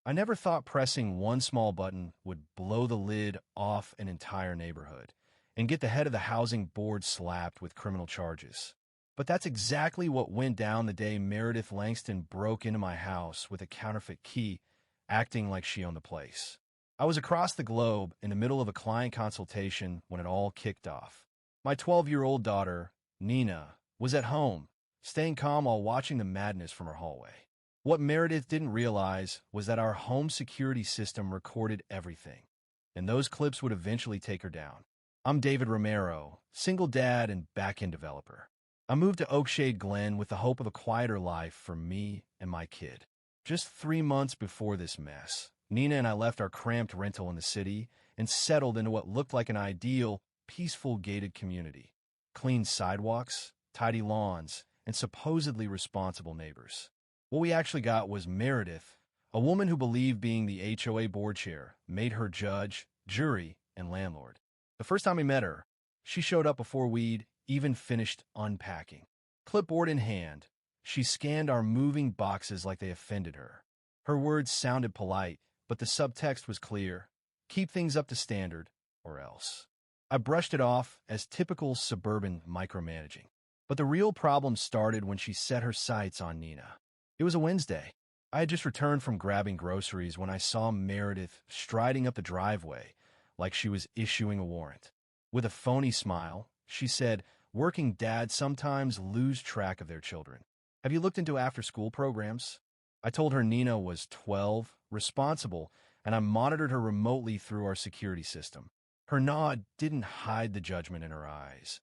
I never thought pressing one small button would blow the lid off an entire neighborhood and get the head of the housing board slapped with criminal charges. But that's exactly what went down the day Meredith Langston broke into my house with a counterfeit key, acting like she owned the place. I was across the globe in the middle of a client consultation when it all kicked off. My 12-year-old daughter, Nina, was at home, staying calm while watching the madness from her hallway. What Meredith didn't realize was that our home security system recorded everything, and those clips would eventually take her down. I'm David Romero, single dad and back-end developer. I moved to Oakshade Glen with the hope of a quieter life for me and my kid. Just 3 months before this mess, Nina and I left our cramped rental in the city and settled into what looked like an ideal, peaceful gated community. Clean sidewalks, tidy lawns, and supposedly responsible neighbors. What we actually got was Meredith, a woman who believed being the HOA board chair made her judge, jury, and landlord. The first time we met her, she showed up before we'd even finished unpacking. Clipboard in hand, she scanned our moving boxes like they offended her. Her words sounded polite, but the subtext was clear. Keep things up to standard, or else. I brushed it off as typical suburban micromanaging. But the real problem started when she set her sights on Nina. It was a Wednesday. I had just returned from grabbing groceries when I saw Meredith striding up the driveway like she was issuing a warrant. With a phony smile, she said, "Working dads sometimes lose track of their children. Have you looked into after-school programs?" I told her Nina was 12, responsible, and I monitored her remotely through our security system. Her nod didn't hide the judgment in her eyes.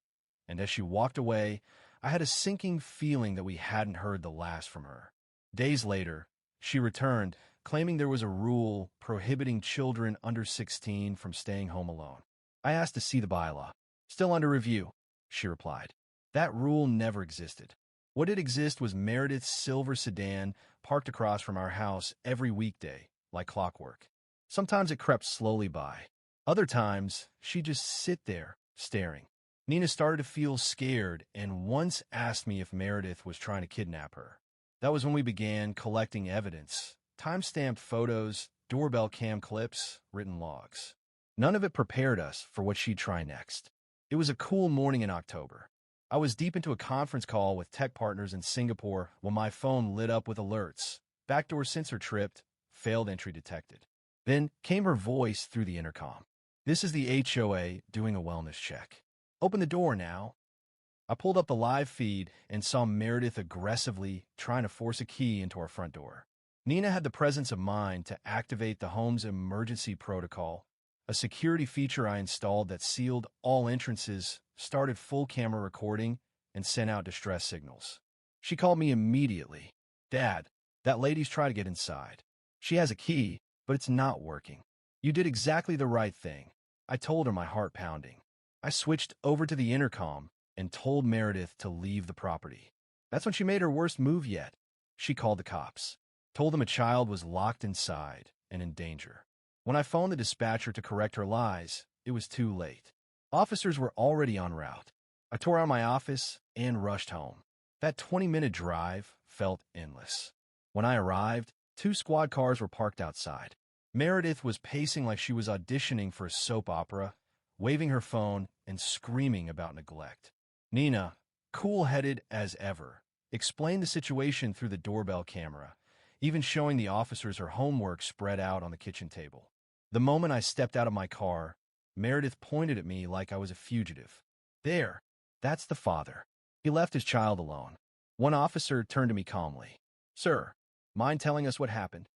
And as she walked away, I had a sinking feeling that we hadn't heard the last from her. Days later, she returned, claiming there was a rule prohibiting children under 16 from staying home alone. I asked to see the bylaw. "Still under review," she replied. That rule never existed. What did exist was Meredith's silver sedan parked across from our house every weekday, like clockwork. Sometimes it crept slowly by. Other times, she'd just sit there, staring. Nina started to feel scared and once asked me if Meredith was trying to kidnap her. That was when we began collecting evidence, time-stamped photos, doorbell cam clips, written logs. None of it prepared us for what she'd try next. It was a cool morning in October. I was deep into a conference call with tech partners in Singapore when my phone lit up with alerts. Backdoor sensor tripped, failed entry detected. Then came her voice through the intercom. "This is the HOA doing a wellness check. Open the door now." I pulled up the live feed and saw Meredith aggressively trying to force a key into our front door. Nina had the presence of mind to activate the home's emergency protocol, a security feature I installed that sealed all entrances, started full camera recording, and sent out distress signals. She called me immediately. "Dad, that lady's trying to get inside. She has a key, but it's not working." "You did exactly the right thing," I told her, my heart pounding. I switched over to the intercom and told Meredith to leave the property. That's when she made her worst move yet. She called the cops, told them a child was locked inside and in danger. When I phoned the dispatcher to correct her lies, it was too late. Officers were already en route. I tore out my office and rushed home. That 20-minute drive felt endless. When I arrived, 2 squad cars were parked outside. Meredith was pacing like she was auditioning for a soap opera, waving her phone and screaming about neglect. Nina, cool-headed as ever, explained the situation through the doorbell camera, even showing the officers her homework spread out on the kitchen table. The moment I stepped out of my car, Meredith pointed at me like I was a fugitive. "There, that's the father. He left his child alone." One officer turned to me calmly. "Sir, mind telling us what happened?"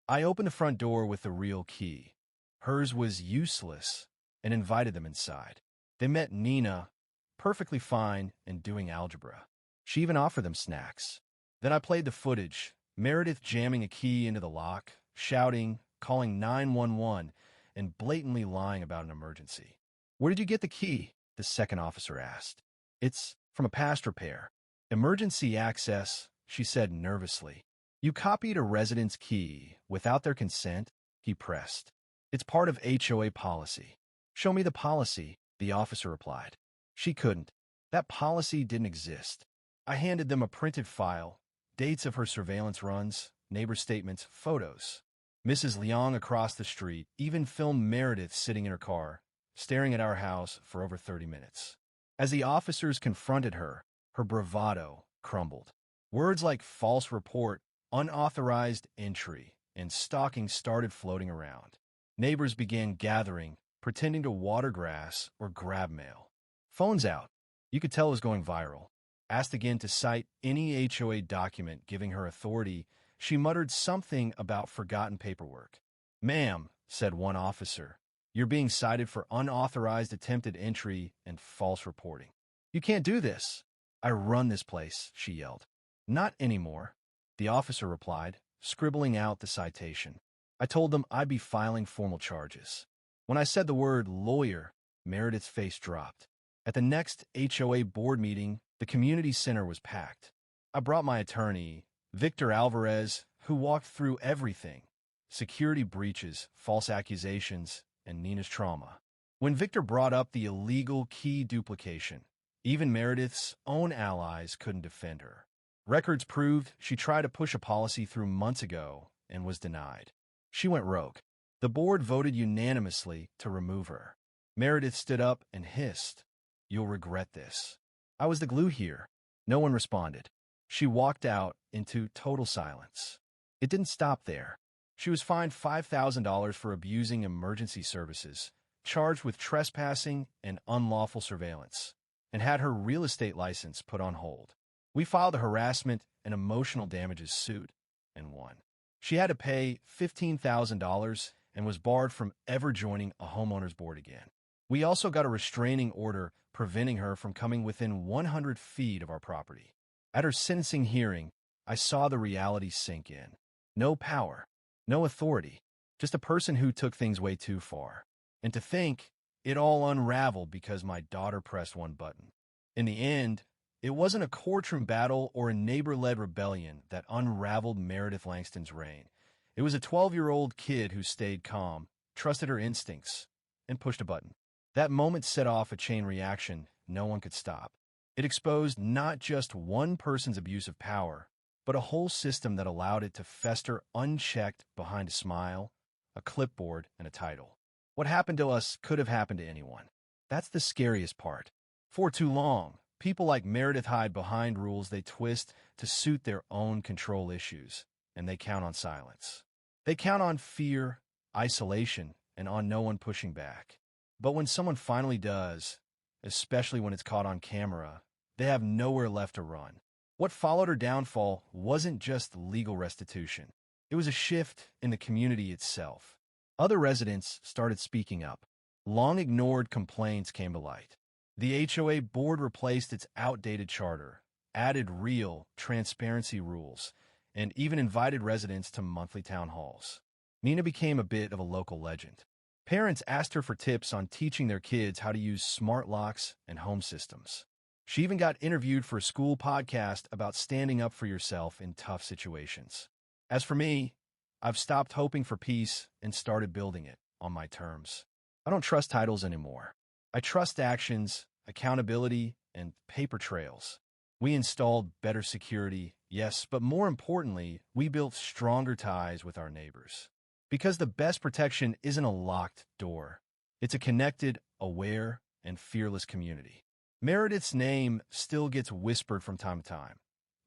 I opened the front door with the real key. Hers was useless, and invited them inside. They met Nina, perfectly fine and doing algebra. She even offered them snacks. Then I played the footage, Meredith jamming a key into the lock, shouting, calling 911, and blatantly lying about an emergency. "Where did you get the key?" the second officer asked. "It's from a past repair." "Emergency access," she said nervously. "You copied a resident's key without their consent?" he pressed. "It's part of HOA policy." "Show me the policy," the officer replied. She couldn't. That policy didn't exist. I handed them a printed file, dates of her surveillance runs, neighbor statements, photos. Mrs. Leong across the street even filmed Meredith sitting in her car, staring at our house for over 30 minutes. As the officers confronted her, her bravado crumbled. Words like false report, unauthorized entry, and stalking started floating around. Neighbors began gathering, pretending to water grass or grab mail. Phones out. You could tell it was going viral. Asked again to cite any HOA document giving her authority, she muttered something about forgotten paperwork. "Ma'am," said one officer, "you're being cited for unauthorized attempted entry and false reporting." "You can't do this." "I run this place," she yelled. "Not anymore," the officer replied, scribbling out the citation. I told them I'd be filing formal charges. When I said the word lawyer, Meredith's face dropped. At the next HOA board meeting, the community center was packed. I brought my attorney, Victor Alvarez, who walked through everything: security breaches, false accusations, and Nina's trauma. When Victor brought up the illegal key duplication, even Meredith's own allies couldn't defend her. Records proved she tried to push a policy through months ago and was denied. She went rogue. The board voted unanimously to remove her. Meredith stood up and hissed, "You'll regret this." I was the glue here. No one responded. She walked out into total silence. It didn't stop there. She was fined $5,000 for abusing emergency services, charged with trespassing and unlawful surveillance, and had her real estate license put on hold. We filed a harassment and emotional damages suit and won. She had to pay $15,000 and was barred from ever joining a homeowner's board again. We also got a restraining order preventing her from coming within 100 feet of our property. At her sentencing hearing, I saw the reality sink in. No power, no authority, just a person who took things way too far. And to think it all unraveled because my daughter pressed one button. In the end, it wasn't a courtroom battle or a neighbor-led rebellion that unraveled Meredith Langston's reign. It was a 12-year-old kid who stayed calm, trusted her instincts, and pushed a button. That moment set off a chain reaction no one could stop. It exposed not just one person's abuse of power, but a whole system that allowed it to fester unchecked behind a smile, a clipboard, and a title. What happened to us could have happened to anyone. That's the scariest part. For too long, people like Meredith hide behind rules they twist to suit their own control issues, and they count on silence. They count on fear, isolation, and on no one pushing back. But when someone finally does, especially when it's caught on camera, they have nowhere left to run. What followed her downfall wasn't just legal restitution. It was a shift in the community itself. Other residents started speaking up. Long-ignored complaints came to light. The HOA board replaced its outdated charter, added real transparency rules, and even invited residents to monthly town halls. Nina became a bit of a local legend. Parents asked her for tips on teaching their kids how to use smart locks and home systems. She even got interviewed for a school podcast about standing up for yourself in tough situations. As for me, I've stopped hoping for peace and started building it on my terms. I don't trust titles anymore. I trust actions, accountability, and paper trails. We installed better security, yes, but more importantly, we built stronger ties with our neighbors. Because the best protection isn't a locked door. It's a connected, aware, and fearless community. Meredith's name still gets whispered from time to time,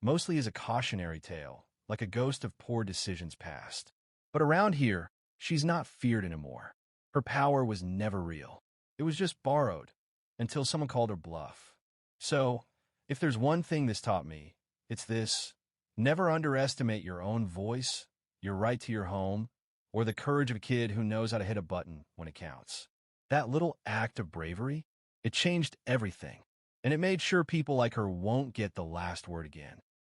mostly as a cautionary tale, like a ghost of poor decisions past. But around here, she's not feared anymore. Her power was never real. It was just borrowed, until someone called her bluff. So, if there's one thing this taught me, it's this: never underestimate your own voice, your right to your home, or the courage of a kid who knows how to hit a button when it counts. That little act of bravery, it changed everything, and it made sure people like her won't get the last word again.